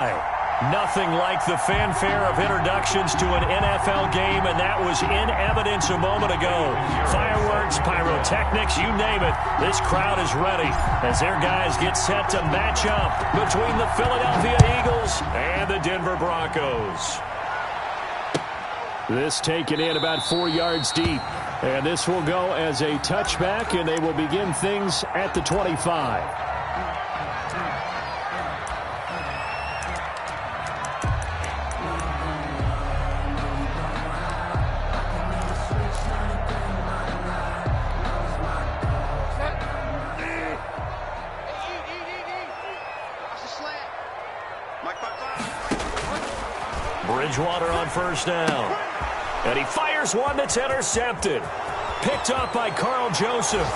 Nothing like the fanfare of introductions to an NFL game, and that was in evidence a moment ago. Fireworks, pyrotechnics, you name it. This crowd is ready as their guys get set to match up between the Philadelphia Eagles and the Denver Broncos. This taken in about 4 yards deep, and this will go as a touchback, and they will begin things at the 25. Bridgewater on first down. And he fires one that's intercepted. Picked up by Carl Joseph.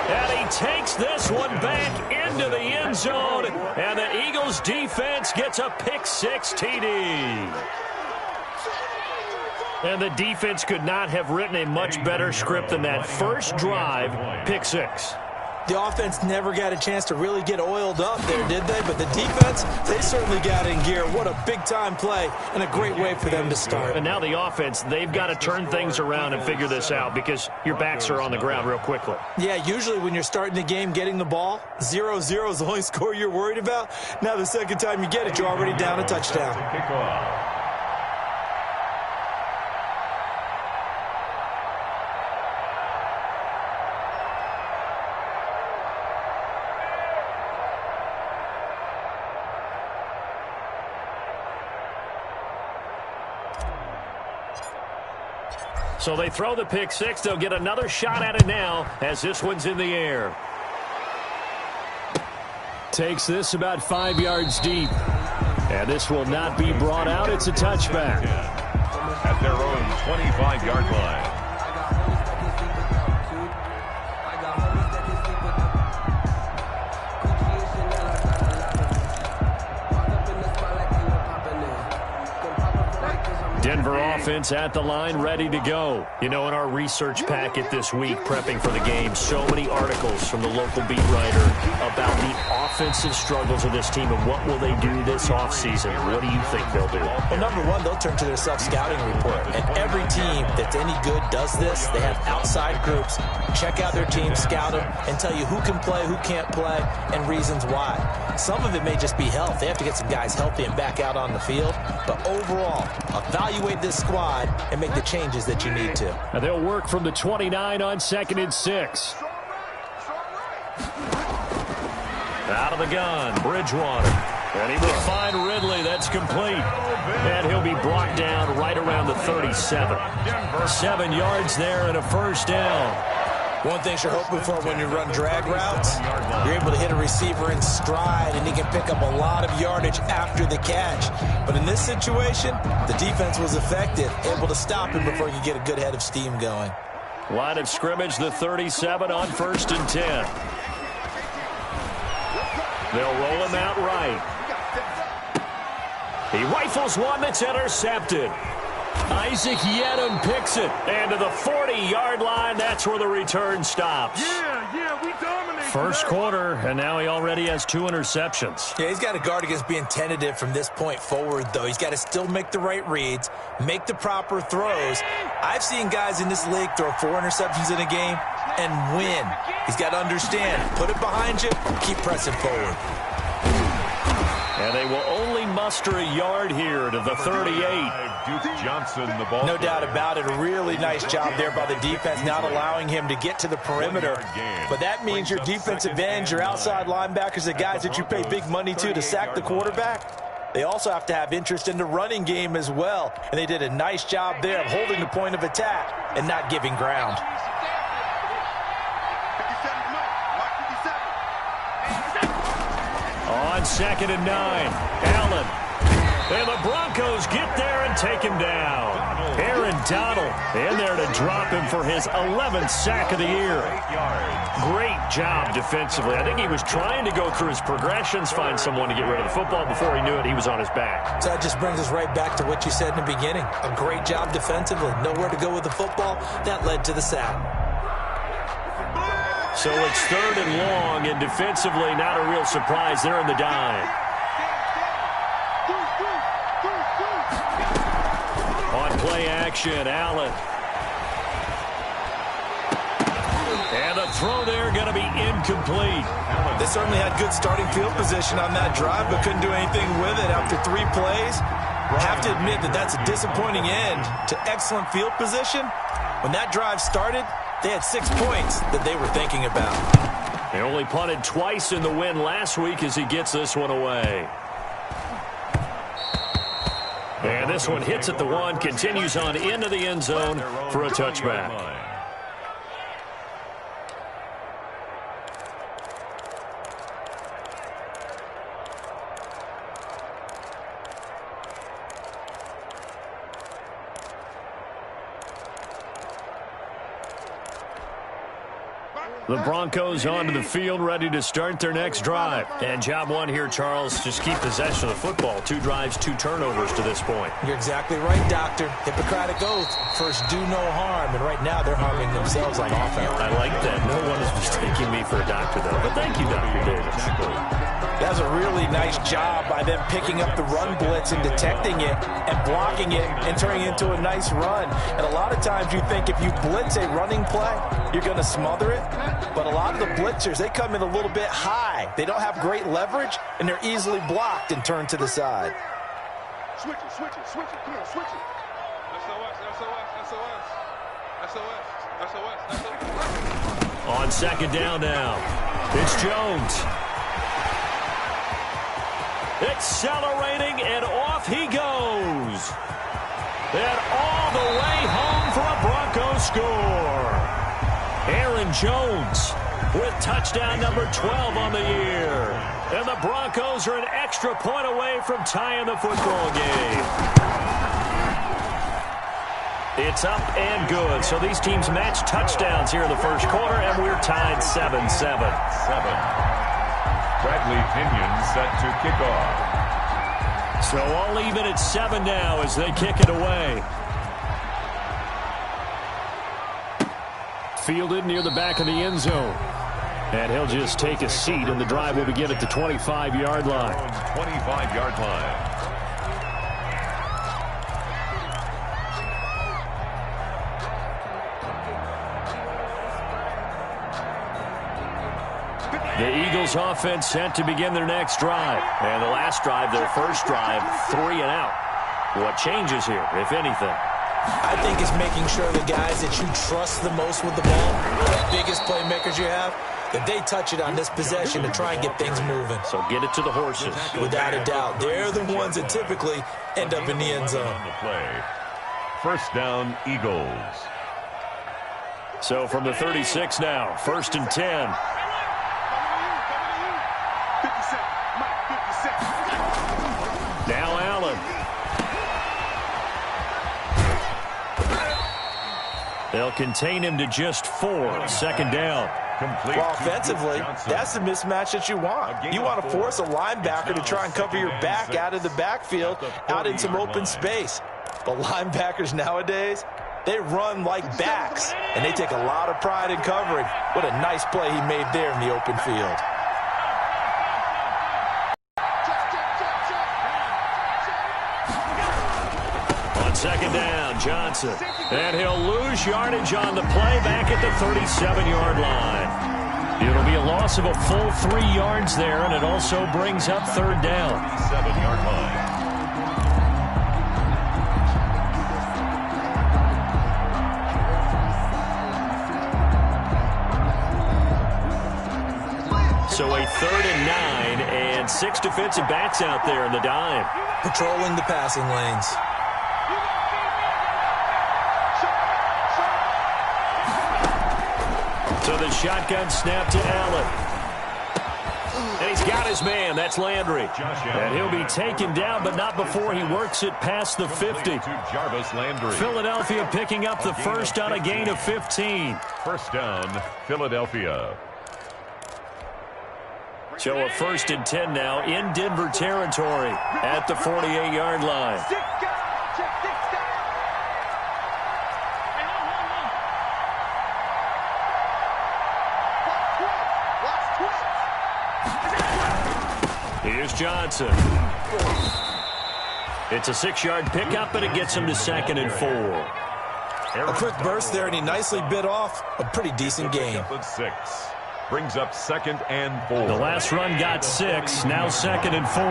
And he takes this one back into the end zone. And the Eagles defense gets a pick-6 TD. And the defense could not have written a much better script than that first drive, pick-6. The offense never got a chance to really get oiled up there, did they? But the defense, they certainly got in gear. What a big-time play and a great way for them to start. And now the offense, they've got to turn things around and figure this out because your backs are on the ground real quickly. Yeah, usually when you're starting the game getting the ball, 0-0 is the only score you're worried about. Now the second time you get it, you're already down a touchdown. Kickoff. So they throw the pick-6. They'll get another shot at it now as this one's in the air. Takes this about 5 yards deep. And this will not be brought out. It's a touchback. At their own 25-yard line. Denver offense at the line, ready to go. You know, in our research packet this week, prepping for the game, so many articles from the local beat writer about the offensive struggles of this team and what will they do this offseason. What do you think they'll do? Well, number one, they'll turn to their self-scouting report. And every team that's any good does this. They have outside groups. Check out their team, scout them, and tell you who can play, who can't play, and reasons why. Some of it may just be health. They have to get some guys healthy and back out on the field. But overall, evaluate this squad and make the changes that you need to. And they'll work from the 29 on 2nd and 6. Out of the gun, Bridgewater. And he will find Ridley. That's complete. And he'll be brought down right around the 37. 7 yards there and a first down. One thing you're hoping for when you run drag routes, you're able to hit a receiver in stride, and he can pick up a lot of yardage after the catch. But in this situation, the defense was effective, able to stop him before he could get a good head of steam going. Line of scrimmage, the 37 on 1st and 10. They'll roll him out right. He rifles one that's intercepted. Isaac Yedem picks it. And to the 40-yard line, that's where the return stops. Yeah, we dominate. First quarter, and now he already has 2 interceptions. Yeah, he's got to guard against being tentative from this point forward, though. He's got to still make the right reads, make the proper throws. I've seen guys in this league throw 4 interceptions in a game and win. He's got to understand, put it behind you, keep pressing forward. And they will only muster a yard here to the 38. Duke Johnson, the ball. No doubt about it. A really nice job there by the defense, not allowing him to get to the perimeter. But that means your defensive ends, your outside linebackers, the guys that you pay big money to sack the quarterback, they also have to have interest in the running game as well. And they did a nice job there of holding the point of attack and not giving ground. On 2nd and 9, Allen. And the Broncos get there and take him down. Aaron Donald in there to drop him for his 11th sack of the year. Great job defensively. I think he was trying to go through his progressions, find someone to get rid of the football. Before he knew it, he was on his back. So that just brings us right back to what you said in the beginning. A great job defensively. Nowhere to go with the football. That led to the sack. So it's 3rd and long, and defensively not a real surprise. They're in the dime. play action. Allen. And the throw there going to be incomplete. They certainly had good starting field position on that drive, but couldn't do anything with it after 3 plays. I have to admit that that's a disappointing end to excellent field position. When that drive started, they had 6 points that they were thinking about. They only punted twice in the win last week as he gets this one away. And this one hits at the 1, continues on into the end zone for a touchback. The Broncos onto the field, ready to start their next drive. And job one here, Charles, just keep possession of the football. 2 drives, 2 turnovers to this point. You're exactly right, Doctor. Hippocratic oath. First, do no harm. And right now, they're harming themselves on offense. I like that. No one is mistaking me for a doctor, though. But thank you, Dr. Davis. That was a really nice job by them picking up the run blitz and detecting it and blocking it and turning it into a nice run. And a lot of times you think if you blitz a running play, you're going to smother it. But a lot of the blitzers, they come in a little bit high. They don't have great leverage, and they're easily blocked and turned to the side. Switch it, switch it, switch it. Come on, switch it. SOS. On second down now, it's Jones. Accelerating, and off he goes. And all the way home for a Broncos score. Aaron Jones with touchdown number 12 on the year. And the Broncos are an extra point away from tying the football game. It's up and good. So these teams match touchdowns here in the first quarter, and we're tied 7-7. Bradley Pinion set to kick off. So all even at 7 now as they kick it away. Fielded near the back of the end zone. And he'll just take a seat, and the drive will begin at the 25-yard line. 25-yard line. The Eagles offense set to begin their next drive. And the last drive, their first drive, 3 and out. What changes here, if anything? I think it's making sure the guys that you trust the most with the ball, the biggest playmakers you have, that they touch it on this possession to try and get things moving. So get it to the horses. Without a doubt. They're the ones that typically end up in the end zone. On the play. First down, Eagles. So from the 36 now, 1st and 10. Now Allen. They'll contain him to just 4. Second down. Complete. Well, offensively, that's the mismatch that you want. You want to force a linebacker to try and cover your back out of the backfield, out in some open space. But linebackers nowadays, they run like backs, and they take a lot of pride in covering. What a nice play he made there in the open field. Second down, Johnson. And he'll lose yardage on the play back at the 37-yard line. It'll be a loss of a full 3 yards there, and it also brings up 3rd down. 7-yard line. So a 3rd and 9, and 6 defensive backs out there in the dime. Patrolling the passing lanes. So the shotgun snap to Allen. And he's got his man. That's Landry. And he'll be taken down, but not before he works it past the 50. Philadelphia picking up the first on a gain of 15. First down, Philadelphia. So a 1st and 10 now in Denver territory at the 48-yard line. Here's Johnson. It's a 6-yard pickup, and it gets him to 2nd and 4. A quick burst there, and he nicely bit off a pretty decent gain. 6 brings up 2nd and 4. The last run got 6, now 2nd and 4.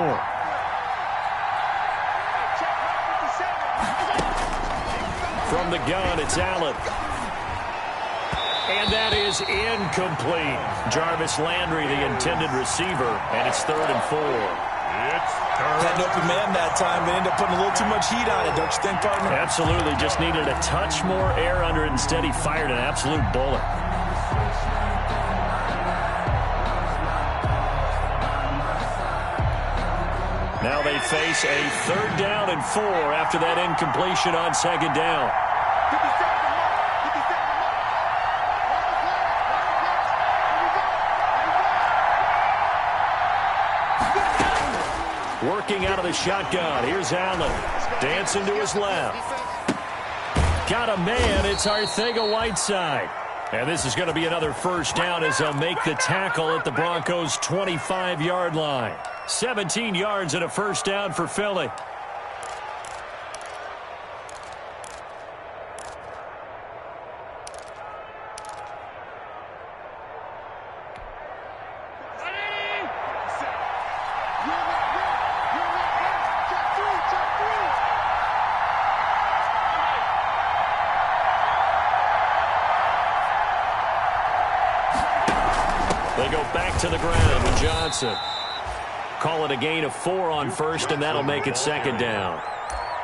From the gun, it's Allen. And that is incomplete. Jarvis Landry, the intended receiver, and it's 3rd and 4. Had an open man that time, but ended up putting a little too much heat on it, don't you think, partner? Absolutely. Just needed a touch more air under it. Instead, he fired an absolute bullet. Now they face a 3rd down and 4 after that incompletion on 2nd down. Working out of the shotgun. Here's Allen. Dancing to his left. Got a man. It's Arcega-Whiteside. And this is going to be another 1st down as they'll make the tackle at the Broncos' 25-yard line. 17 yards and a 1st down for Philly. They go back to the ground with Johnson. Call it a gain of 4 on 1st, and that'll make it 2nd down.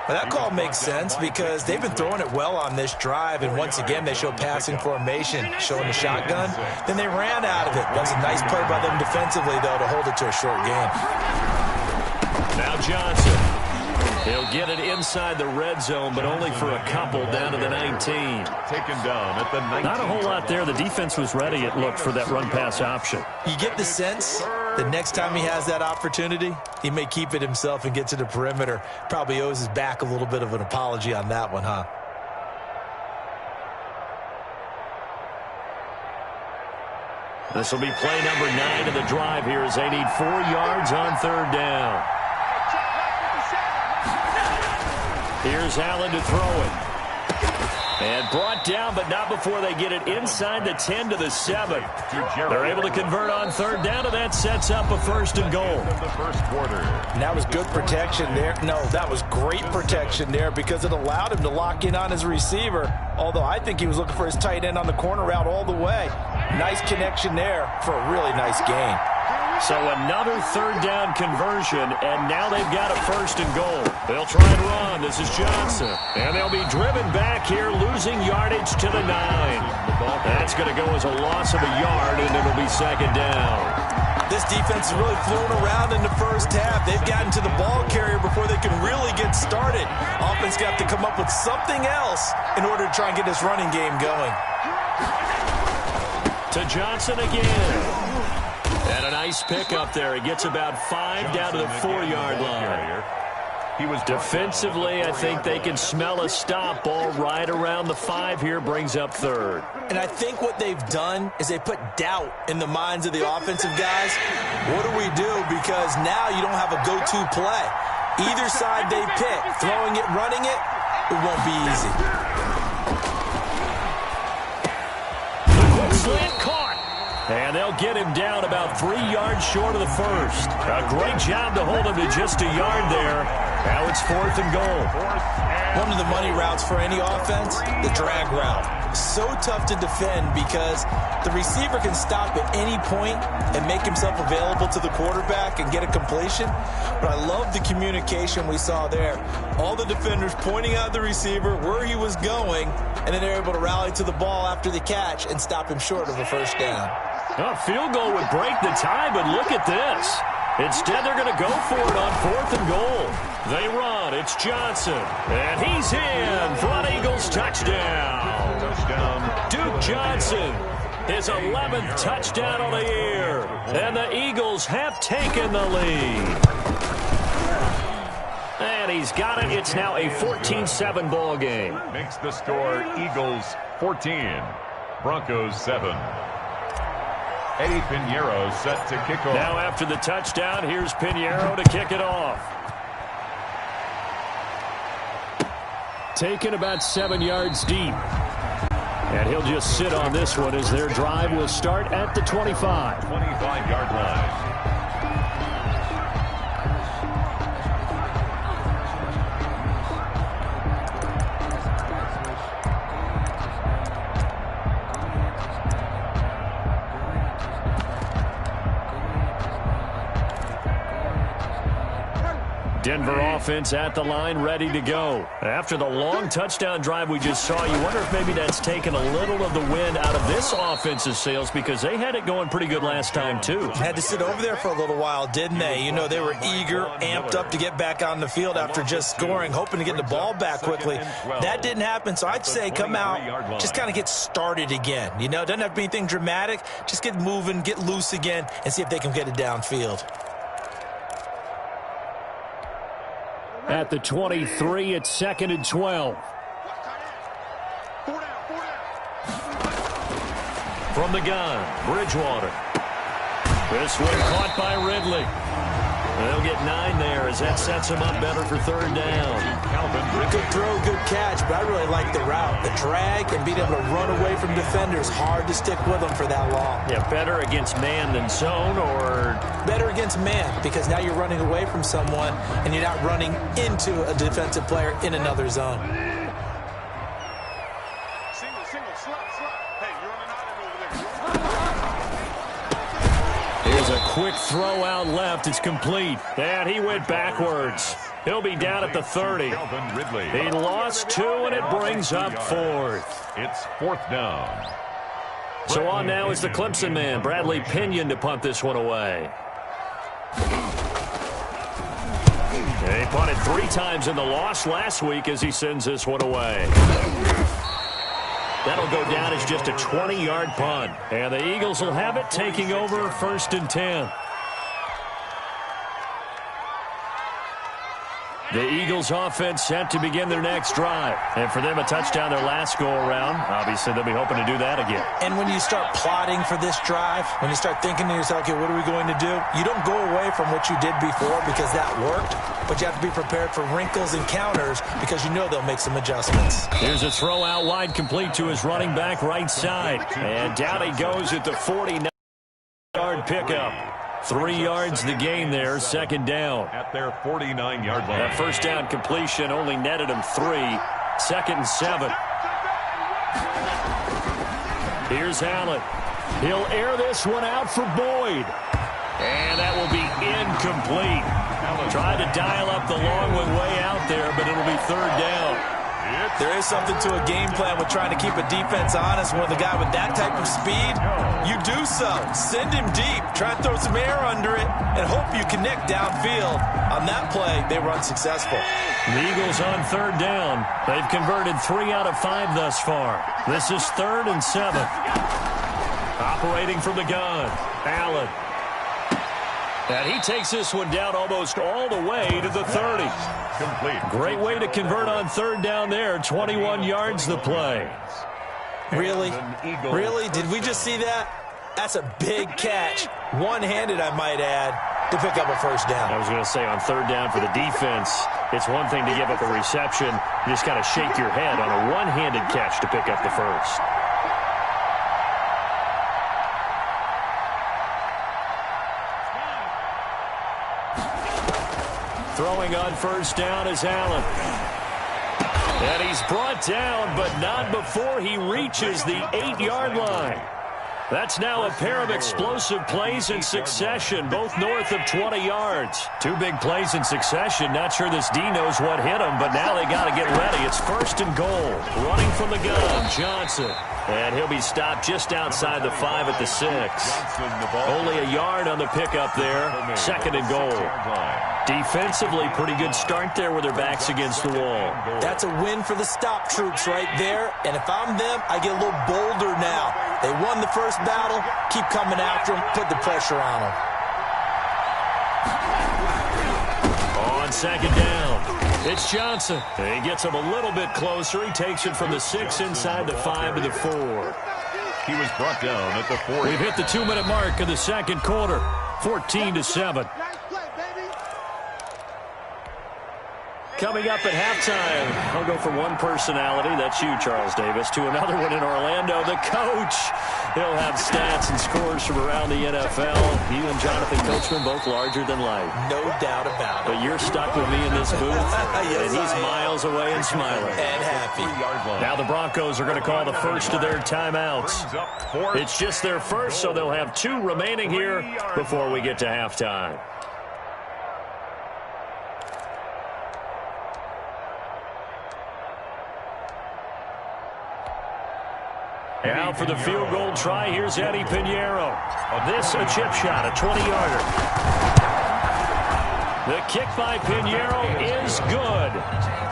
Well, that call makes sense because they've been throwing it well on this drive, and once again they show passing formation, showing the shotgun. Then they ran out of it. That's a nice play by them defensively, though, to hold it to a short gain. Now Johnson. He'll get it inside the red zone, but only for a couple down to the 19. Taken down at the 19. Not a whole lot there. The defense was ready, it looked, for that run-pass option. You get the sense that next time he has that opportunity, he may keep it himself and get to the perimeter. Probably owes his back a little bit of an apology on that one, huh? This will be play number 9 of the drive here as they need 4 yards on 3rd down. Here's Allen to throw it. And brought down, but not before they get it inside the 10 to the 7. They're able to convert on 3rd down, and that sets up a 1st and goal. And that was good protection there. No, that was great protection there because it allowed him to lock in on his receiver, although I think he was looking for his tight end on the corner route all the way. Nice connection there for a really nice gain. So another 3rd down conversion, and now they've got a 1st and goal. They'll try and run. This is Johnson. And they'll be driven back here, losing yardage to the 9. That's going to go as a loss of a yard, and it'll be 2nd down. This defense is really flew around in the first half. They've gotten to the ball carrier before they can really get started. Offense got to come up with something else in order to try and get this running game going. To Johnson again. And a nice pick up there. He gets about 5 down to the 4-yard line. Defensively, I think they can smell a stop ball right around the 5 here. Brings up 3rd. And I think what they've done is they put doubt in the minds of the offensive guys. What do we do? Because now you don't have a go-to play. Either side they pick, throwing it, running it, it won't be easy. The quick slant caught. And they'll get him down about 3 yards short of the 1st. A great job to hold him to just a yard there. Now it's 4th and goal. One of the money routes for any offense, the drag route. So tough to defend because the receiver can stop at any point and make himself available to the quarterback and get a completion. But I love the communication we saw there. All the defenders pointing out the receiver, where he was going, and then they're able to rally to the ball after the catch and stop him short of a 1st down. A field goal would break the tie, but look at this. Instead, they're going to go for it on 4th and goal. They run. It's Johnson. And he's in for an Eagles touchdown. Duke Johnson, his 11th touchdown of the year. And the Eagles have taken the lead. And he's got it. It's now a 14-7 ball game. Makes the score Eagles 14, Broncos 7. Eddie Pinheiro set to kick off. Now after the touchdown, here's Pinheiro to kick it off. taken about 7 yards deep. And he'll just sit on this one as their drive will start at the 25. 25-yard line. Denver offense at the line, ready to go. After the long touchdown drive we just saw, you wonder if maybe that's taken a little of the wind out of this offense's sails because they had it going pretty good last time, too. Had to sit over there for a little while, didn't they? You know, they were eager, amped up to get back on the field after just scoring, hoping to get the ball back quickly. That didn't happen, so I'd say come out, just kind of get started again. You know, it doesn't have to be anything dramatic. Just get moving, get loose again, and see if they can get it downfield. At the 23, it's 2nd and 12. From the gun, Bridgewater. This one caught by Ridley. They'll get 9 there as that sets him up better for 3rd down. Good throw, good catch, but I really like the route. The drag and being able to run away from defenders, hard to stick with them for that long. Yeah, better against man than zone, or? Better against man, because now you're running away from someone and you're not running into a defensive player in another zone. Single, slot. Hey, you're on an island over there. Here's a quick throw out left. It's complete. And he went backwards. He'll be down at the 30. He lost 2, and it brings up 4th. It's 4th down. So on now is the Clemson man, Bradley Pinion, to punt this one away. He punted 3 times in the loss last week as he sends this one away. That'll go down as just a 20-yard punt. And the Eagles will have it, taking over 1st and 10. The Eagles offense set to begin their next drive. And for them, a touchdown their last go-around. Obviously, they'll be hoping to do that again. And when you start plotting for this drive, when you start thinking to yourself, okay, what are we going to do? You don't go away from what you did before because that worked, but you have to be prepared for wrinkles and counters because you know they'll make some adjustments. Here's a throw out wide, complete to his running back right side. And down he goes at the 49-yard pickup. 3 yards the gain there, 2nd down. At their 49-yard line. That 1st down completion only netted him 3. 2nd and 7. Here's Allen. He'll air this one out for Boyd. And that will be incomplete. Tried to dial up the long one way out there, but it'll be 3rd down. There is something to a game plan with trying to keep a defense honest. When the guy with that type of speed, you do so. Send him deep. Try and throw some air under it and hope you connect downfield. On that play, they were unsuccessful. The Eagles on 3rd down. They've converted 3 out of 5 thus far. This is 3rd and 7. Operating from the gun, Allen. And he takes this one down almost all the way to the 30. Complete. Great way to convert on 3rd down there. 21 yards the play. Really? Really? Did we just see that? That's a big catch. One-handed, I might add, to pick up a 1st down. I was going to say on 3rd down for the defense, it's one thing to give up a reception. You just got to shake your head on a one-handed catch to pick up the 1st. Throwing on 1st down is Allen. And he's brought down, but not before he reaches the 8-yard line. That's now a pair of explosive plays in succession, both north of 20 yards. 2 big plays in succession. Not sure this D knows what hit him, but now they got to get ready. It's 1st and goal. Running from the gun, Johnson. And he'll be stopped just outside the 5 at the 6. Only a yard on the pickup there. 2nd and goal. Defensively, pretty good start there with their backs against the wall. That's a win for the stop troops right there. And if I'm them, I get a little bolder now. They won the 1st battle. Keep coming after them. Put the pressure on them. On 2nd down, it's Johnson. And he gets him a little bit closer. He takes it from the 6 inside the 5 to the 4. He was brought down at the 4. We've hit the 2-minute mark of the 2nd quarter. 14-7. Coming up at halftime, I'll go from one personality, that's you, Charles Davis, to another one in Orlando, the coach. He'll have stats and scores from around the NFL. You and Jonathan Coachman both larger than life. No doubt about it. But you're stuck with me in this booth, yes, and he's miles away and smiling. And happy. Now the Broncos are going to call the first of their timeouts. It's just their first, so they'll have 2 remaining here before we get to halftime. Out for the field goal try, here's Eddie Pinheiro. This a chip shot, a 20-yarder. The kick by Pinheiro is good.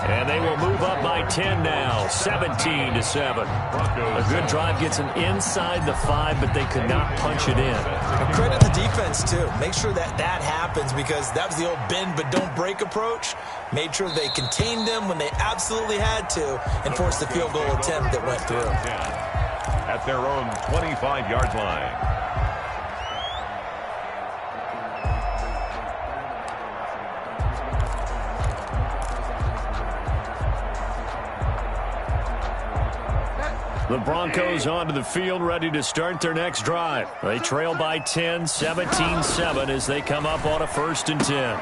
And they will move up by 10 now, 17-7. A good drive gets them inside the 5, but they could not punch it in. And credit the defense, too. Make sure that happens, because that was the old bend but don't break approach. Made sure they contained them when they absolutely had to and forced the field goal attempt that went through. At their own 25-yard line. The Broncos onto the field, ready to start their next drive. They trail by 10, 17-7 as they come up on a 1st and 10.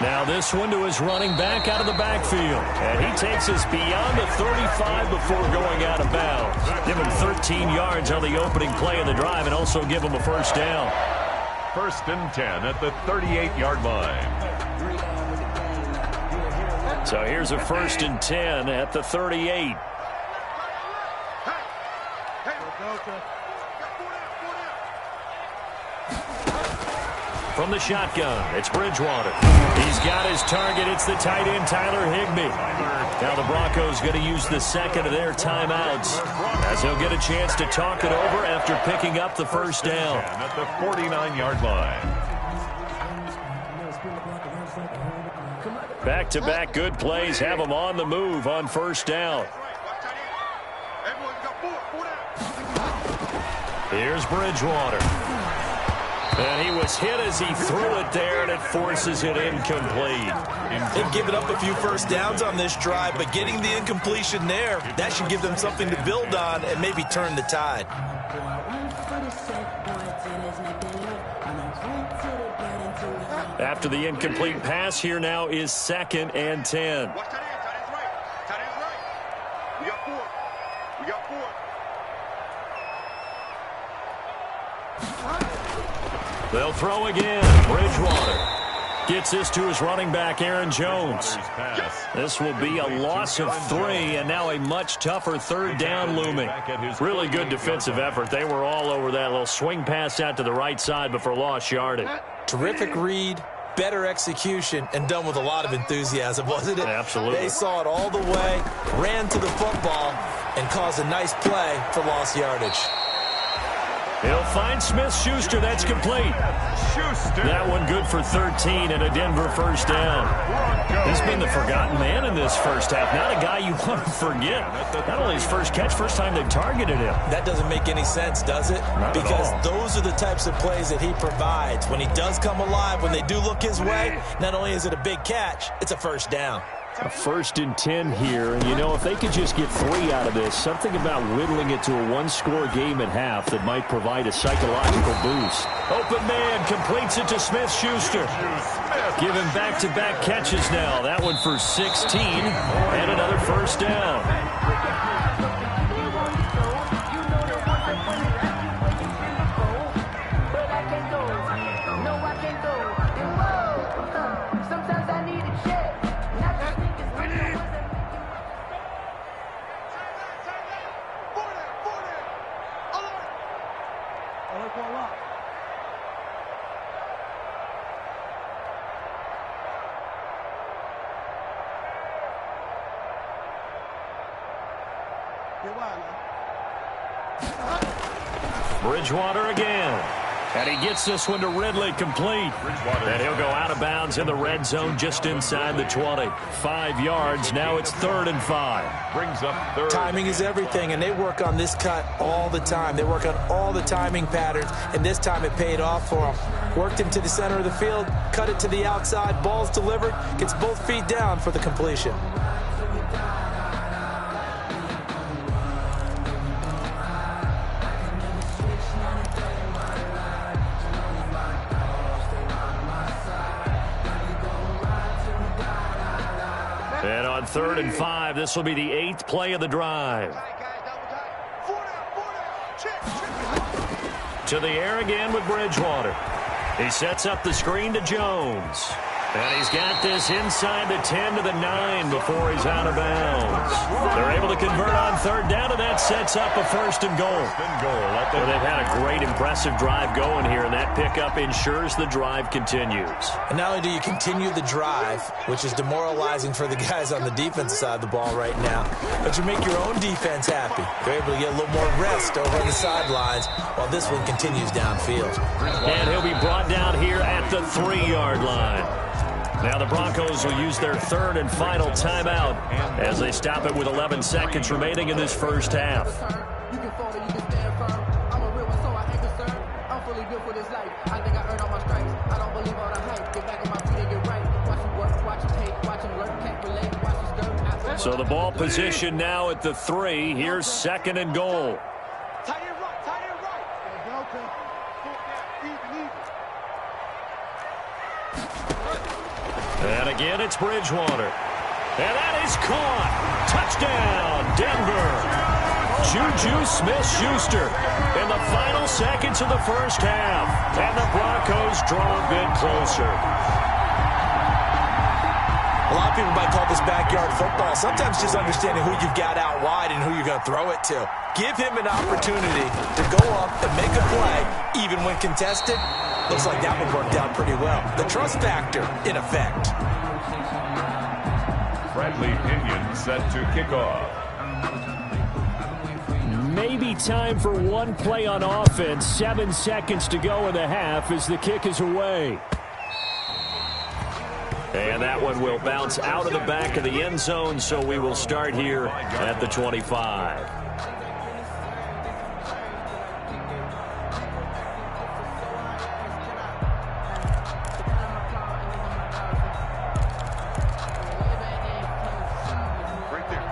Now this one to his running back out of the backfield. And he takes us beyond the 35 before going out of bounds. Give him 13 yards on the opening play of the drive and also give him a 1st down. 1st and 10 at the 38-yard line. So here's a 1st and 10 at the 38. From the shotgun, it's Bridgewater. He's got his target. It's the tight end, Tyler Higbee. Now the Broncos going to use the second of their timeouts as he'll get a chance to talk it over after picking up the 1st down. At the 49-yard line. Back-to-back good plays have them on the move on 1st down. Here's Bridgewater. And he was hit as he threw it there, and it forces it incomplete. They've given up a few 1st downs on this drive, but getting the incompletion there, that should give them something to build on and maybe turn the tide. After the incomplete pass, here now is 2nd and 10. Watch tight ends right. Tight ends right. We got 4. We got 4. They'll throw again. Bridgewater gets this to his running back, Aaron Jones. This will be a loss of 3, and now a much tougher 3rd down looming. Really good defensive effort. They were all over that little swing pass out to the right side before lost yardage. Terrific read, better execution, and done with a lot of enthusiasm, wasn't it? Absolutely. They saw it all the way, ran to the football, and caused a nice play for lost yardage. He'll find Smith-Schuster. That's complete. That one good for 13 and a Denver 1st down. He's been the forgotten man in this first half. Not a guy you want to forget. Not only his first catch, first time they targeted him. That doesn't make any sense, does it? Because those are the types of plays that he provides. When he does come alive, when they do look his way, not only is it a big catch, it's a 1st down. A 1st and 10 here, and you know, if they could just get 3 out of this, something about whittling it to a 1-score game at half that might provide a psychological boost. Open man completes it to Smith-Schuster. Give him back-to-back catches now. That one for 16 and another 1st down. Bridgewater again. And he gets this one to Ridley, complete. And he'll go out of bounds in the red zone just inside the 20. 5 yards. Now it's 3rd and 5. Brings up third. Timing is everything, and they work on this cut all the time. They work on all the timing patterns, and this time it paid off for them. Worked into the center of the field, cut it to the outside, ball's delivered, gets both feet down for the completion. And on 3rd and 5, this will be the 8th play of the drive. To the air again with Bridgewater. He sets up the screen to Jones. And he's got this inside the 10 to the 9 before he's out of bounds. They're able to convert on 3rd down, and that sets up a 1st and goal. Well, they've had a great, impressive drive going here, and that pickup ensures the drive continues. And not only do you continue the drive, which is demoralizing for the guys on the defensive side of the ball right now, but you make your own defense happy. They're able to get a little more rest over on the sidelines while this one continues downfield. And he'll be brought down here at the 3-yard line. Now the Broncos will use their 3rd and final timeout as they stop it with 11 seconds remaining in this first half. So the ball position now at the 3. Here's 2nd and goal. And again, it's Bridgewater. And that is caught. Touchdown, Denver. Juju Smith-Schuster in the final seconds of the first half. And the Broncos draw a bit closer. A lot of people might call this backyard football. Sometimes just understanding who you've got out wide and who you're going to throw it to. Give him an opportunity to go up and make a play, even when contested. Looks like that one worked out pretty well. The trust factor in effect. Bradley Pinion set to kick off. Maybe time for one play on offense. 7 seconds to go in the half as the kick is away. And that one will bounce out of the back of the end zone, so we will start here at the 25.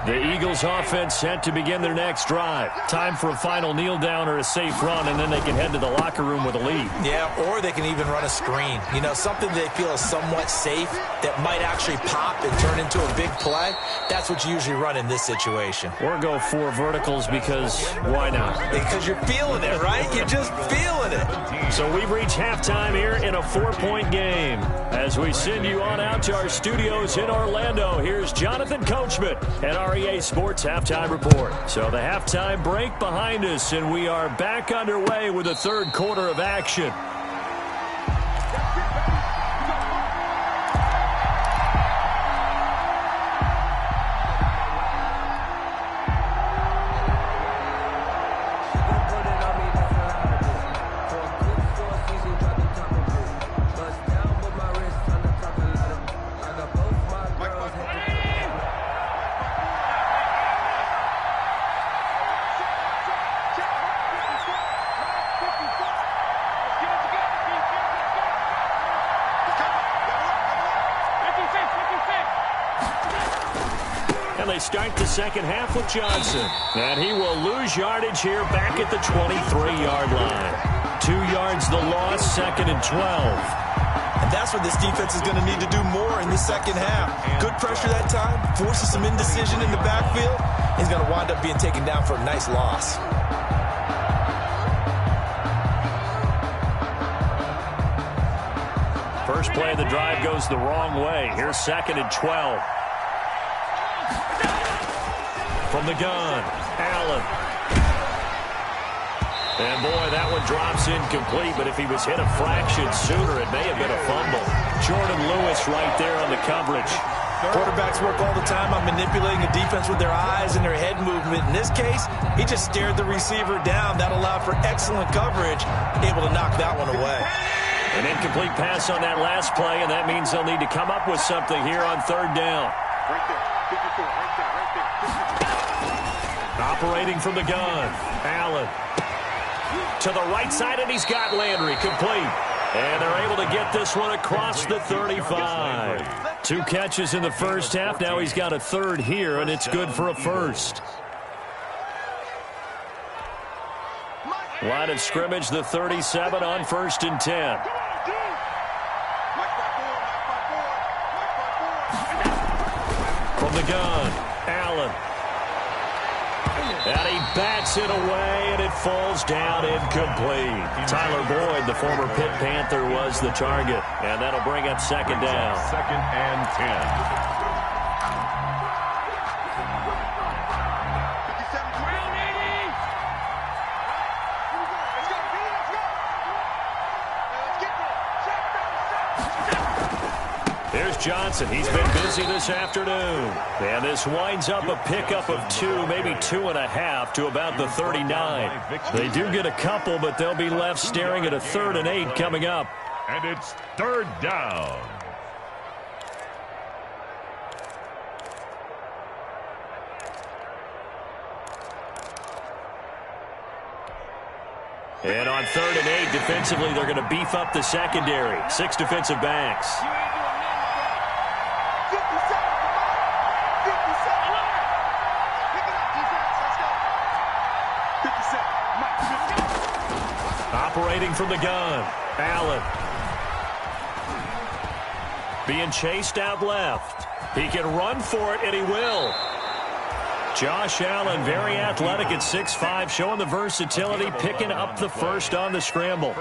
The Eagles offense set to begin their next drive. Time for a final kneel down or a safe run, and then they can head to the locker room with a lead. Yeah, or they can even run a screen. You know, something they feel is somewhat safe that might actually pop and turn into a big play. That's what you usually run in this situation. Or go 4 verticals because why not? Because you're feeling it, right? You're just feeling it. So we've reached halftime here in a 4-point game. As we send you on out to our studios in Orlando, here's Jonathan Coachman at REA Sports Halftime Report. So the halftime break behind us, and we are back underway with the 3rd quarter of action. And they start the second half with Johnson. And he will lose yardage here back at the 23-yard line. 2 yards the loss, 2nd and 12. And that's what this defense is going to need to do more in the second half. Good pressure that time, forces some indecision in the backfield. He's going to wind up being taken down for a nice loss. First play of the drive goes the wrong way. Here's 2nd and 12. From the gun, Allen. And boy, that one drops incomplete, but if he was hit a fraction sooner, it may have been a fumble. Jordan Lewis right there on the coverage. Quarterbacks work all the time on manipulating the defense with their eyes and their head movement. In this case, he just stared the receiver down. That allowed for excellent coverage, able to knock that one away. An incomplete pass on that last play, and that means they'll need to come up with something here on third down. Right there. 54, right there, right there. Operating from the gun, Allen. To the right side, and he's got Landry complete. And they're able to get this one across the 35. 2 catches in the first half. Now he's got a third here, and it's good for a first. Line of scrimmage, the 37 on 1st and 10. From the gun, Allen. And he bats it away, and it falls down incomplete. Tyler Boyd, the former Pitt Panther, was the target. And that'll bring up second down. 2nd and 10. Here's Johnson. He's been busy this afternoon. And this winds up a pickup of 2, maybe 2.5 to about the 39. They do get a couple, but they'll be left staring at a 3rd and 8 coming up. And it's 3rd down. And on 3rd and 8, defensively, they're going to beef up the secondary. 6 defensive backs. Operating from the gun, Allen. Being chased out left. He can run for it, and he will. Josh Allen, very athletic at 6'5", showing the versatility, picking up the first on the scramble.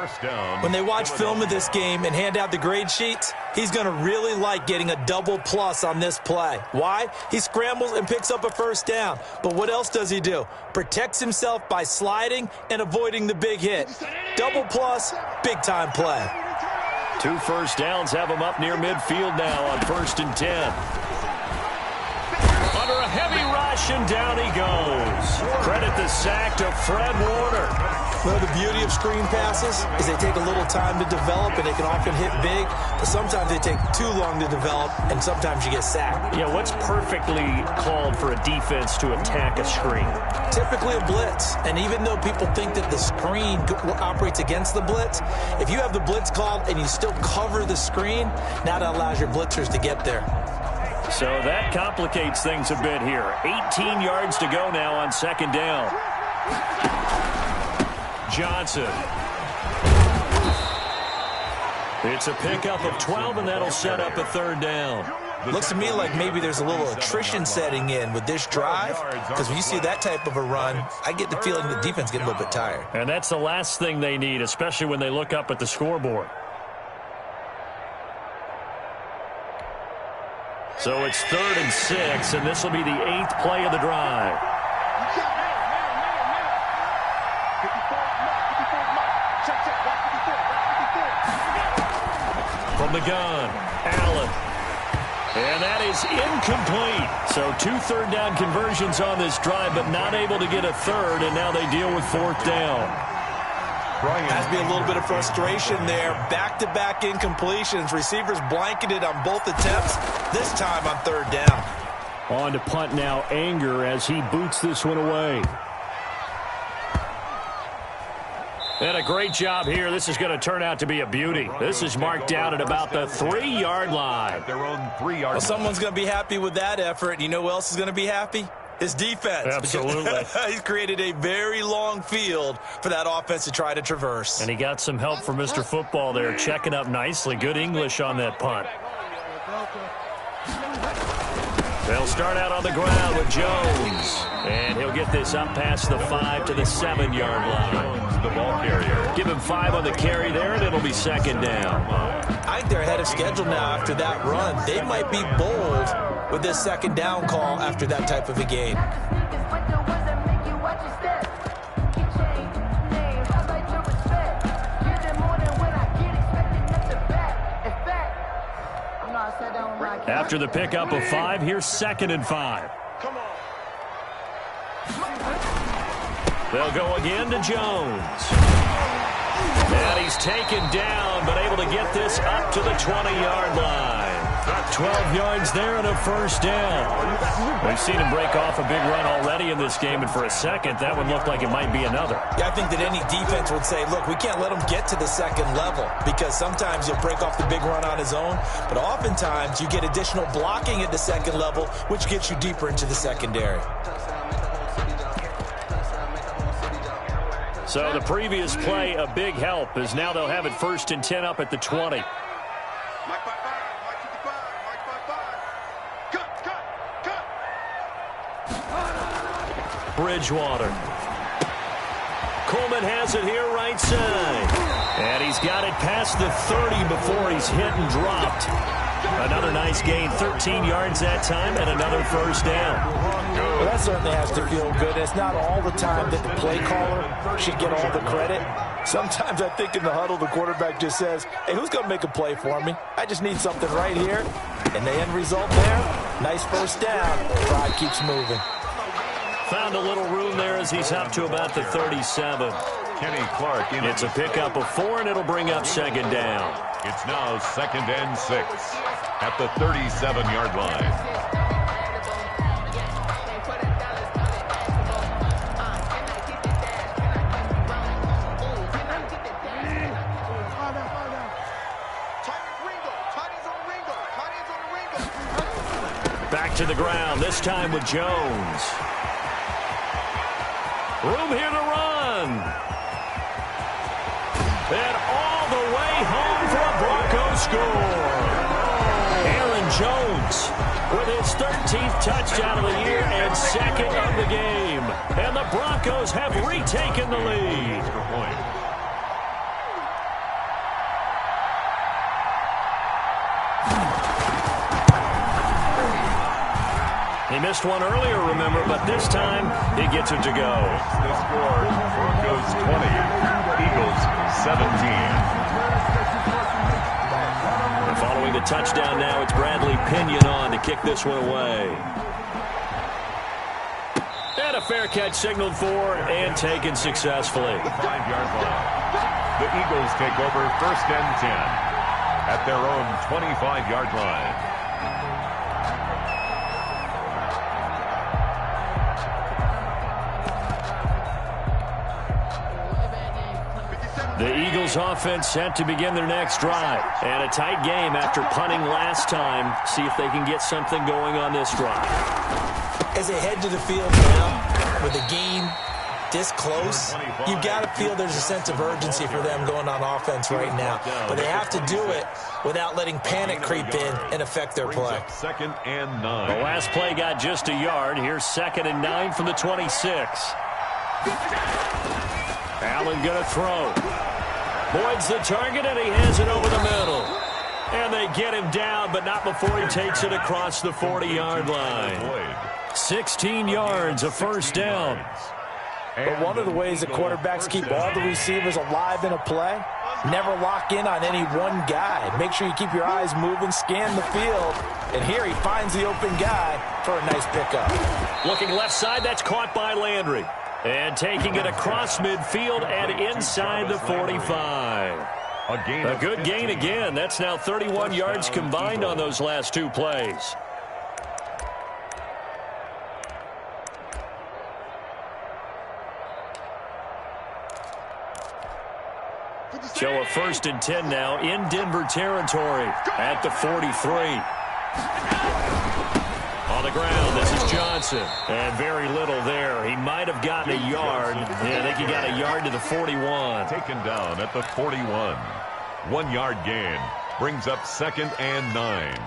When they watch film of this game and hand out the grade sheets, he's going to really like getting a double plus on this play. Why? He scrambles and picks up a first down. But what else does he do? Protects himself by sliding and avoiding the big hit. Double plus, big-time play. 2 first downs have him up near midfield now on 1st and 10. Under a heavy rush, and down he goes. Credit the sack to Fred Warner. Well, the beauty of screen passes is they take a little time to develop, and they can often hit big, but sometimes they take too long to develop, and sometimes you get sacked. Yeah, what's perfectly called for a defense to attack a screen? Typically a blitz, and even though people think that the screen operates against the blitz, if you have the blitz called and you still cover the screen, now that allows your blitzers to get there. So that complicates things a bit here. 18 yards to go now on 2nd down. Johnson. It's a pickup of 12, and that'll set up a 3rd down. Looks to me like maybe there's a little attrition setting in with this drive, because when you see that type of a run, I get the feeling the defense getting a little bit tired. And that's the last thing they need, especially when they look up at the scoreboard. So it's 3rd and 6, and this will be the 8th play of the drive. From the gun, Allen. And that is incomplete. So 2 third down conversions on this drive, but not able to get a 3rd, and now they deal with 4th down. Has to be a little bit of frustration there. Back-to-back incompletions. Receivers blanketed on both attempts, this time on 3rd down. On to punt now, Anger, as he boots this one away. And a great job here. This is going to turn out to be a beauty. This is marked down at about the 3-yard line. Their own 3-yard. Well, someone's going to be happy with that effort. You know who else is going to be happy? His defense. Absolutely. He's created a very long field for that offense to try to traverse. And he got some help from Mr. Football there, checking up nicely. Good English on that punt. They'll start out on the ground with Jones. And he'll get this up past the 5 to the 7-yard line. The ball carrier. Give him 5 on the carry there, and it'll be 2nd down. I think they're ahead of schedule now after that run. They might be bold with this 2nd down call after that type of a game. After the pickup of 5, here's 2nd and 5. Come on. They'll go again to Jones. And he's taken down, but able to get this up to the 20-yard line. 12 yards there and a first down. We've seen him break off a big run already in this game, and for a second, that one looked like it might be another. Yeah, I think that any defense would say, look, we can't let him get to the second level, because sometimes he'll break off the big run on his own, but oftentimes you get additional blocking at the second level, which gets you deeper into the secondary. So the previous play, a big help, as now they'll have it 1st and 10 up at the 20. Mike 5-5, Mike 55, Mike 5-5. Cut. Bridgewater. Coleman has it here right side. And he's got it past the 30 before he's hit and dropped. Another nice gain, 13 yards that time, and another first down. Well, that certainly has to feel good. It's not all the time that the play caller should get all the credit. Sometimes I think in the huddle, the quarterback just says, hey, who's going to make a play for me? I just need something right here. And the end result there, nice first down. Pride keeps moving. Found a little room there as he's up to about the 37. Kenny Clark. It's a pickup of 4, and it'll bring up 2nd down. It's now 2nd and 6 at the 37-yard line. Back to the ground, this time with Jones. Room here to run. And all the way home for a Broncos score. Aaron Jones with his 13th touchdown of the year and 2nd of the game. And the Broncos have retaken the lead. He missed one earlier, remember, but this time he gets it to go. The score, Broncos 20, Eagles 17. And following the touchdown now, it's Bradley Pinion on to kick this one away. And a fair catch signaled for and taken successfully. 5-yard line. The Eagles take over 1st and 10 at their own 25-yard line. The Eagles offense set to begin their next drive. And a tight game after punting last time. See if they can get something going on this drive. As they head to the field now, with the game this close, you've got to feel there's a sense of urgency for them going on offense right now. But they have to do it without letting panic creep in and affect their play. 2nd and 9. The last play got just a yard. Here's 2nd and 9 from the 26. Allen going to throw. Boyd's the target, and he has it over the middle. And they get him down, but not before he takes it across the 40-yard line. 16 yards, a first down. But one of the ways that quarterbacks keep all the receivers alive in a play, never lock in on any one guy. Make sure you keep your eyes moving, scan the field. And here he finds the open guy for a nice pickup. Looking left side, that's caught by Landry. And taking it across midfield and inside the 45. A good gain again. That's now 31 yards combined on those last 2 plays. So a 1st and 10 now in Denver territory at the 43. On the ground, this is Johnson. And very little there. He might have gotten a yard. Yeah, I think he got a yard to the 41. Taken down at the 41. 1-yard gain. Brings up 2nd and 9.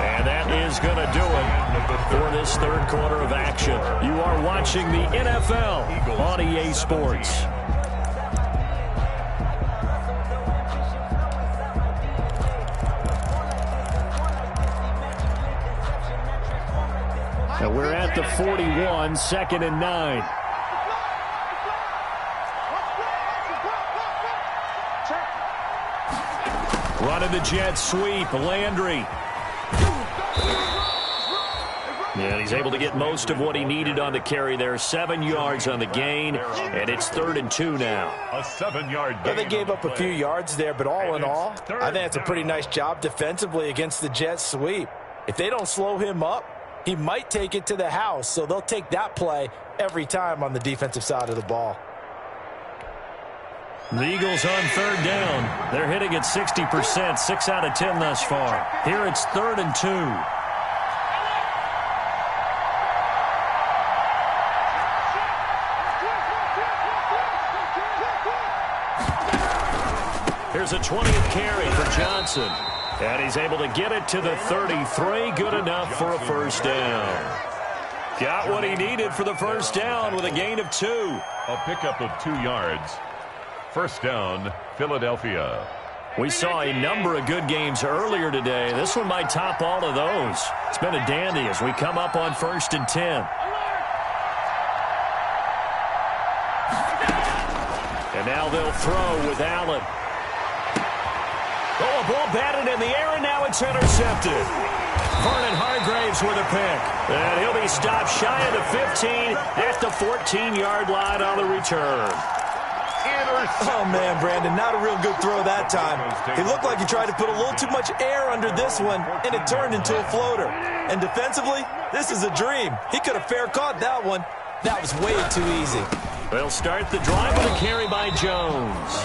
And that is going to do it for this 3rd quarter of action. You are watching the NFL on EA Sports. And we're at the 41, 2nd and 9. Running the jet sweep, Landry. And he's able to get most of what he needed on the carry there. 7 yards on the gain, and it's 3rd and 2 now. A 7-yard gain. Yeah, they gave up a few yards there, but all in all, I think it's a pretty nice job defensively against the jet sweep. If they don't slow him up, he might take it to the house, so they'll take that play every time on the defensive side of the ball. The Eagles on 3rd down. They're hitting at 60%, 6 out of 10 thus far. Here it's 3rd and 2. Here's a 20th carry for Johnson. And he's able to get it to the 33. Good enough for a first down. Got what he needed for the first down with a gain of 2. A pickup of 2 yards. First down, Philadelphia. We saw a number of good games earlier today. This one might top all of those. It's been a dandy as we come up on 1st and 10. And now they'll throw with Allen. Oh, a ball batted in the air, and now it's intercepted. Vernon Hargraves with a pick. And he'll be stopped shy of the 15 at the 14-yard line on the return. Oh, man, Brandon, not a real good throw that time. It looked like he tried to put a little too much air under this one, and it turned into a floater. And defensively, this is a dream. He could have fair caught that one. That was way too easy. They'll start the drive with a carry by Jones.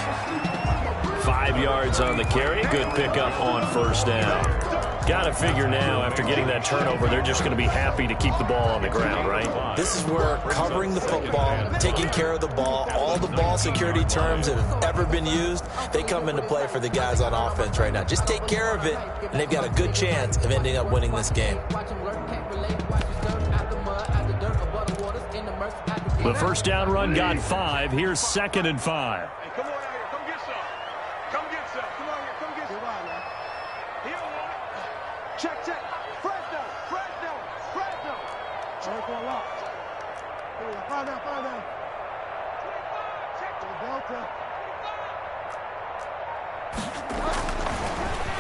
5 yards on the carry. Good pickup on first down. Got to figure now, after getting that turnover, they're just going to be happy to keep the ball on the ground, right? This is where covering the football, taking care of the ball, all the ball security terms that have ever been used, they come into play for the guys on offense right now. Just take care of it, and they've got a good chance of ending up winning this game. The first down run got 5. Here's 2nd and 5.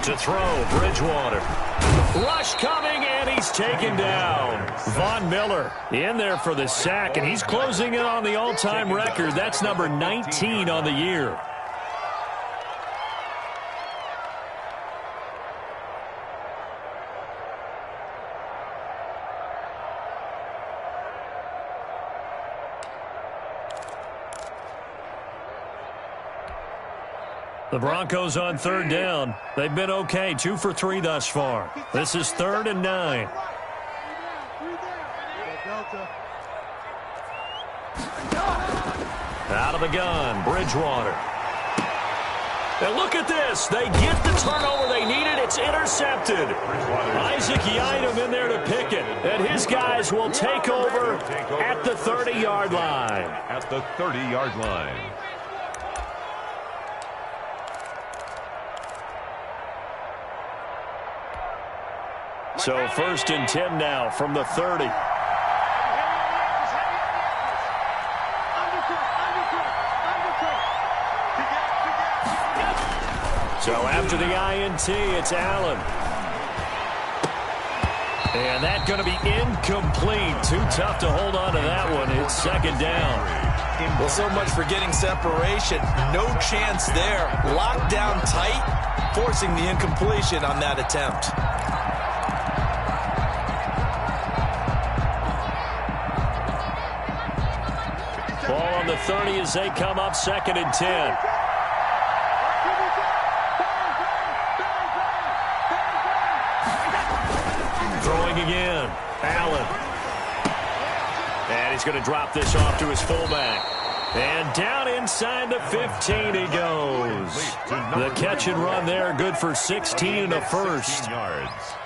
To throw, Bridgewater. Rush coming, and he's taken down. Von Miller in there for the sack, and he's closing in on the all-time record. That's number 19 on the year. The Broncos on 3rd down. They've been okay, 2 for 3 thus far. This is 3rd and 9. Out of the gun, Bridgewater. And look at this. They get the turnover they needed. It's intercepted. Isaac Yiadom in there to pick it. And his guys will take over at the 30-yard line. At the 30-yard line. So 1st and 10 now from the 30. So after the INT, it's Allen. And that's going to be incomplete. Too tough to hold on to that one. It's 2nd down. Well, so much for getting separation. No chance there. Locked down tight, forcing the incompletion on that attempt. Ball on the 30 as they come up 2nd and 10. Throwing again. Allen. And he's going to drop this off to his fullback. And down inside the 15 he goes. The catch and run there, good for 16 and a first.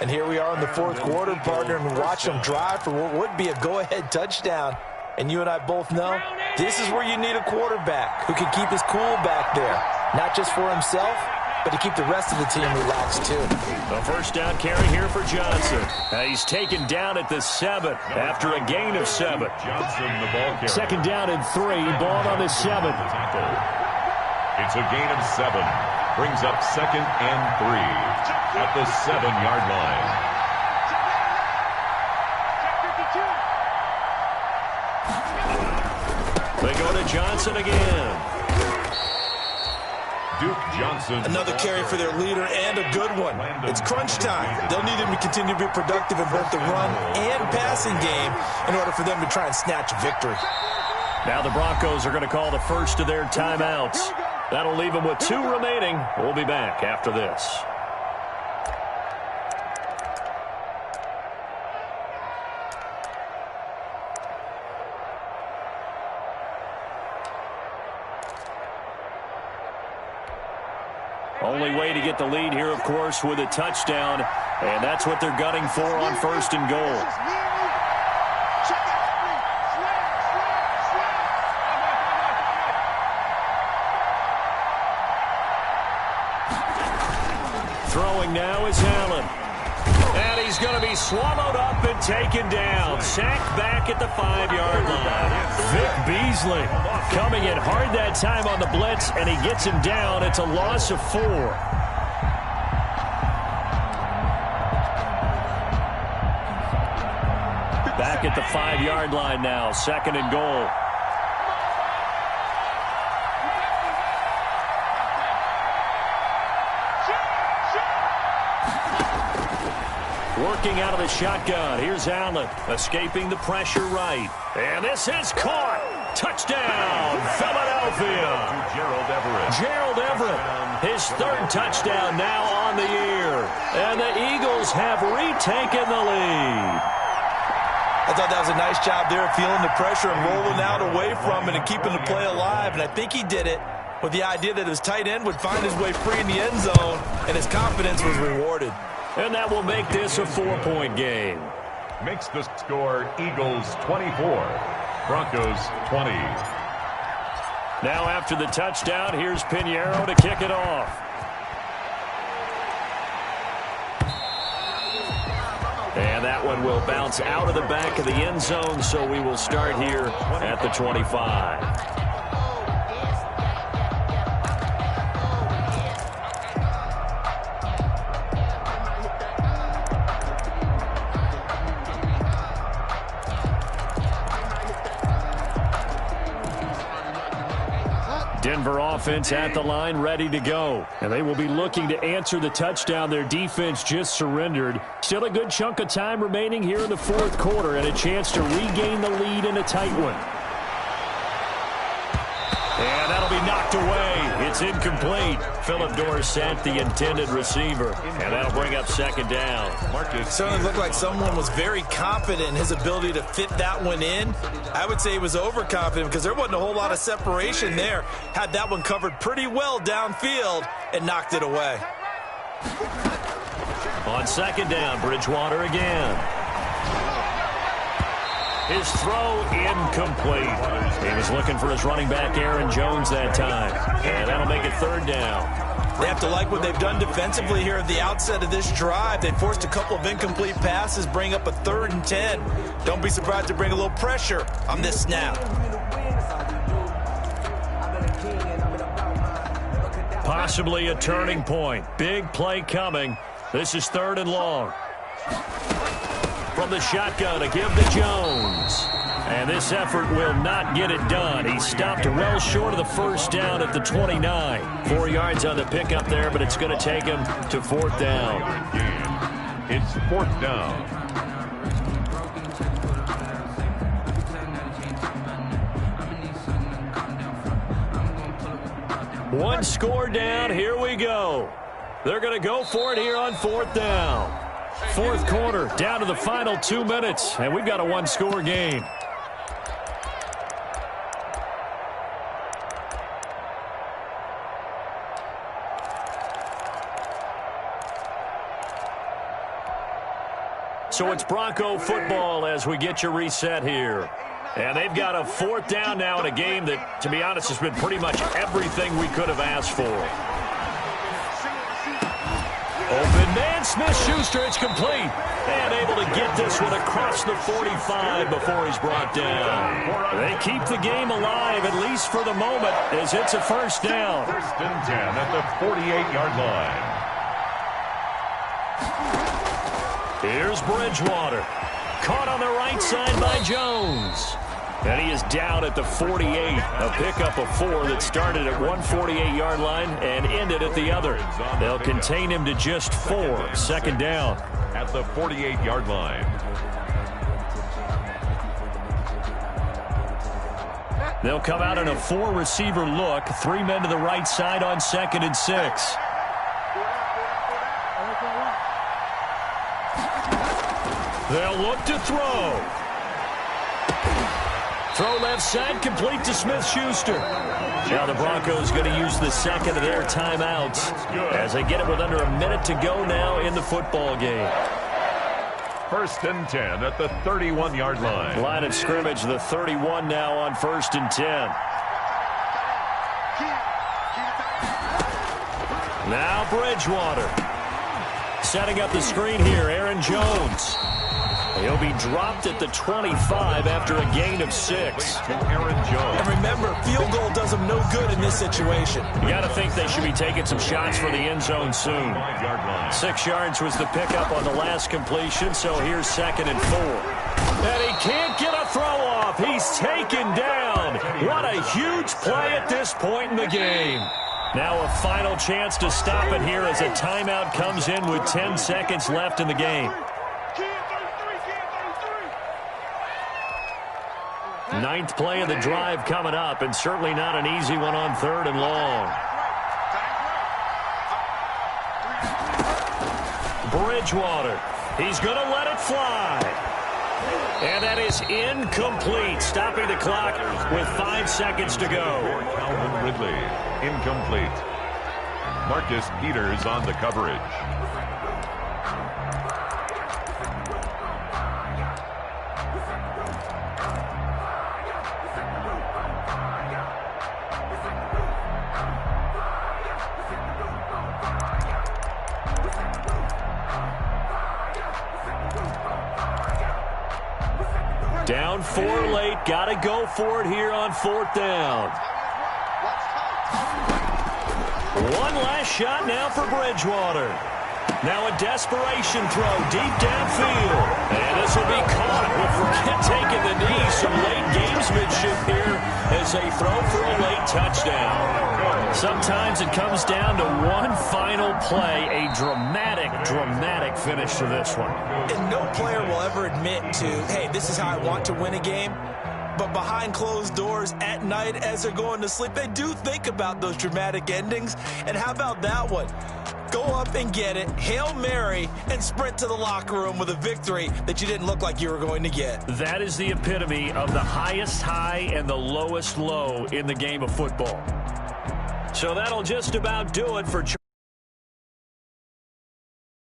And here we are in the 4th quarter, partner, and watch them drive for what would be a go-ahead touchdown. And you and I both know this is where you need a quarterback who can keep his cool back there, not just for himself, but to keep the rest of the team relaxed too. A first down carry here for Johnson. He's taken down at the 7 after a gain of 7. Johnson, the ball carrier. Second down and 3, ball on the 7. It's a gain of 7. Brings up 2nd and 3 at the 7-yard line. They go to Johnson again. Duke Johnson. Another carry for their leader and a good one. It's crunch time. They'll need him to continue to be productive in both the run and passing game in order for them to try and snatch a victory. Now the Broncos are going to call the first of their timeouts. That'll leave them with 2 remaining. We'll be back after this. Only way to get the lead here, of course, with a touchdown, and that's what they're gunning for on 1st and goal. Throwing now is Allen. And he's going to be swallowed up and taken down. Sacked back at the 5-yard line. Vic Beasley coming in hard that time on the blitz, and he gets him down. It's a loss of 4. Back at the 5-yard line now. 2nd and goal. Working out of the shotgun. Here's Allen, escaping the pressure right. And this is caught. Touchdown, Philadelphia. Gerald Everett, his 3rd touchdown now on the year. And the Eagles have retaken the lead. I thought that was a nice job there, feeling the pressure and rolling out away from it and keeping the play alive. And I think he did it with the idea that his tight end would find his way free in the end zone, and his confidence was rewarded. And that will make this a 4-point game. Makes the score Eagles 24, Broncos 20. Now after the touchdown, here's Pinheiro to kick it off. And that one will bounce out of the back of the end zone, so we will start here at the 25. Denver offense at the line, ready to go. And they will be looking to answer the touchdown their defense just surrendered. Still a good chunk of time remaining here in the 4th quarter and a chance to regain the lead in a tight one. And that'll be knocked away. It's incomplete. Phillip Dorsett, the intended receiver. And that'll bring up 2nd down. It certainly looked like someone was very confident in his ability to fit that one in. I would say he was overconfident because there wasn't a whole lot of separation there. Had that one covered pretty well downfield and knocked it away. On 2nd down, Bridgewater again. His throw incomplete. He was looking for his running back, Aaron Jones, that time. And that'll make it 3rd down. They have to like what they've done defensively here at the outset of this drive. They forced a couple of incomplete passes, bring up a 3rd and 10. Don't be surprised to bring a little pressure on this snap. Possibly a turning point. Big play coming. This is 3rd and long. From the shotgun to give to Jones. And this effort will not get it done. He stopped well short of the 1st down at the 29. 4 yards on the pickup there, but it's going to take him to 4th down. It's 4th down. One score down. Here we go. They're going to go for it here on 4th down. 4th quarter, down to the final 2 minutes, and we've got a 1-score game. So it's Bronco football as we get you reset here. And they've got a 4th down now in a game that, to be honest, has been pretty much everything we could have asked for. Open man, Smith-Schuster, it's complete. And able to get this one across the 45 before he's brought down. They keep the game alive, at least for the moment, as it's a first down. First and 10 at the 48-yard line. Here's Bridgewater. Caught on the right side by Jones. And he is down at the 48. A pickup of 4 that started at one 48-yard line and ended at the other. They'll contain him to just 4. Second down. At the 48-yard line. They'll come out in a 4-receiver look. 3 men to the right side on 2nd and 6. They'll look to throw. Throw left side, complete to Smith-Schuster. Now the Broncos going to use the second of their timeouts as they get it with under a minute to go now in the football game. First and 10 at the 31-yard line. Line of scrimmage, the 31 now on 1st and 10. Now Bridgewater. Setting up the screen here, Aaron Jones. He'll be dropped at the 25 after a gain of 6. Aaron Jones. And remember, field goal does them no good in this situation. You got to think they should be taking some shots for the end zone soon. 6 yards was the pickup on the last completion, so here's 2nd and 4. And he can't get a throw off. He's taken down. What a huge play at this point in the game. Now a final chance to stop it here as a timeout comes in with 10 seconds left in the game. 9th play of the drive coming up, and certainly not an easy one on 3rd and long. Bridgewater. He's going to let it fly. And that is incomplete, stopping the clock with 5 seconds to go. Calvin Ridley, incomplete. Marcus Peters on the coverage. Down 4 late. Got to go for it here on 4th down. One last shot now for Bridgewater. Now a desperation throw deep downfield. And this will be caught. We'll forget taking the knee. Some late gamesmanship here as they throw for a late touchdown. Sometimes it comes down to one final play. A dramatic finish to this one. And no player will ever admit to, hey, this is how I want to win a game. But behind closed doors at night as they're going to sleep, they do think about those dramatic endings. And how about that one? Go up and get it, Hail Mary, and sprint to the locker room with a victory that you didn't look like you were going to get. That is the epitome of the highest high and the lowest low in the game of football. So that'll just about do it for